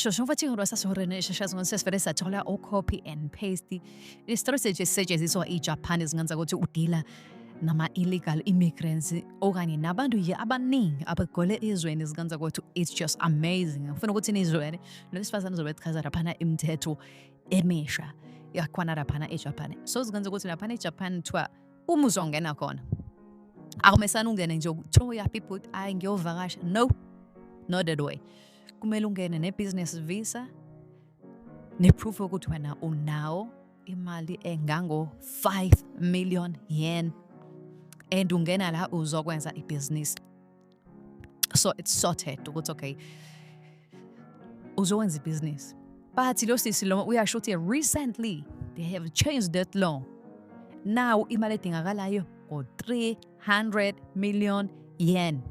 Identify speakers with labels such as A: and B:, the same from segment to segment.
A: shoshovathi ngolwasasehoreni eshashazweni sesivele sathola copy and paste i-strategy esetshenziswa i-Japan ezingenza ukuthi udila nama-illegal immigrants okanye nabantu abaningi abagcwele ezweni ezingenza ukuthi it's just amazing. Ngifuna ukuthi nizwele lo sifazane uzobe echaza laphana imithetho emisha yakhona laphana eJapan. So zingenza ukuthi laphana eJapan kuthiwa uma uzongena khona akumesana ungene nje ukuthiwa uyaphi but hayi ngiyovakasha. No, not that way. Kumele ungene ne-business visa ne-proof ukuthi wena unawo imali engango 5 million yen and ungena la uzokwenza i-business. So it's sorted ukuthi okay uzokwenza i-business. But lo sisi lo uyasho ukuthi recently they have changed that law. Now imali edingakalayo ngo 300 million yen.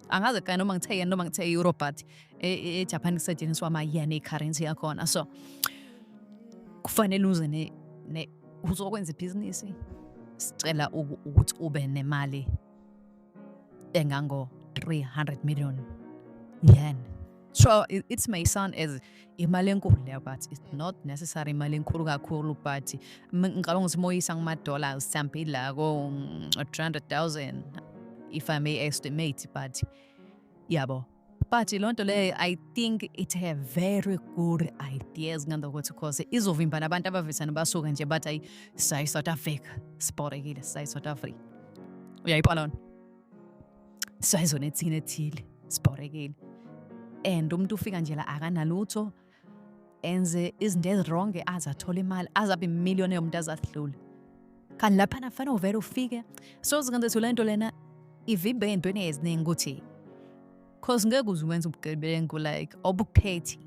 A: Angazi ka noma ngithe yen noma ngithe euro but eJapan kusetshenziswa ama-yen i-currency yakhona. So kufanele uze ne uzokwenza ibhizinisi sicela ukuthi ube nemali engango 300 million yen. So it may sound as imali enkulu leyo but it's not necessary imali enkulu kakhulu but ngicabanga ukuthi moyisa ngama-dollars mhlawumbe la ko 300,000 if I may estimate but yabo. But lonto le I think it's a very good idea nganda ukuthi because izovimba nabantu abavisana basuka nje but ay say South Africa sporekile say South Africa uyayibona sayizonethini ethile sporekile and umuntu ufika nje la akanalutho enze izinto ezwrong azathola imali azabe millionaire umuntu azadlula kanti lapha nafana uvela ufike so zingenza ukuthi lento lena ivimbe entweni eziningi ukuthi cause ngeke uzuwenza ubugebengu like obuphethe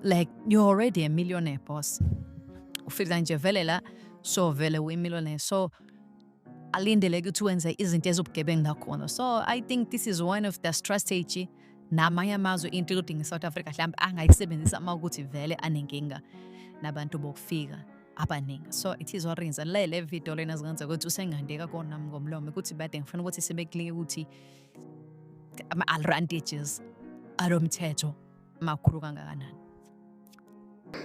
A: like you're already a millionaire boss ufika nje vele la so vele uyi-millionaire so alindeleke ukuthi wenze izinto ezobugebengu nakhona. So I think this is one of the strategy namanye amazwe including South Africa mhlawumbe angayisebenzisa uma ukuthi vele anenkinga nabantu bokufika abaningi. So it is orange le video lena zingenza ukuthi usengandeka kona nami ngomlomo ukuthi bade ngifuna ukuthi sibeklike ukuthi ama-advantages alomthetho makhulu kangakanani.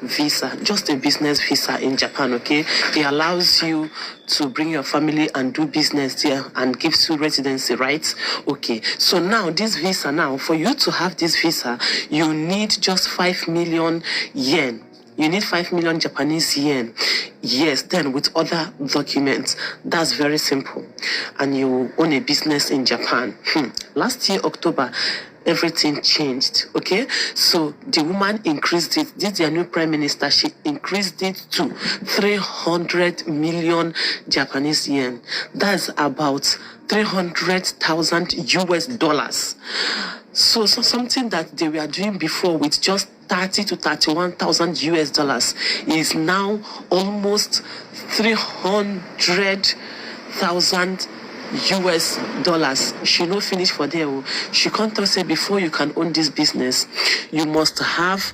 B: Visa, just a business visa in Japan, okay? It allows you to bring your family and do business here and gives you residency rights. Okay, so now this visa now, for you to have this visa, you need just 5 million yen. You need 5 million Japanese yen. Yes, then with other documents. That's very simple. And you own a business in Japan. Last year, October, everything changed, okay? So the woman increased it. This is their new prime minister. She increased it to 300 million Japanese yen. That's about 300,000 US dollars. So something that they were doing before with just 30 to 31,000 US dollars is now almost 300,000 US dollars. She no finish for there. She can't say before you can own this business, you must have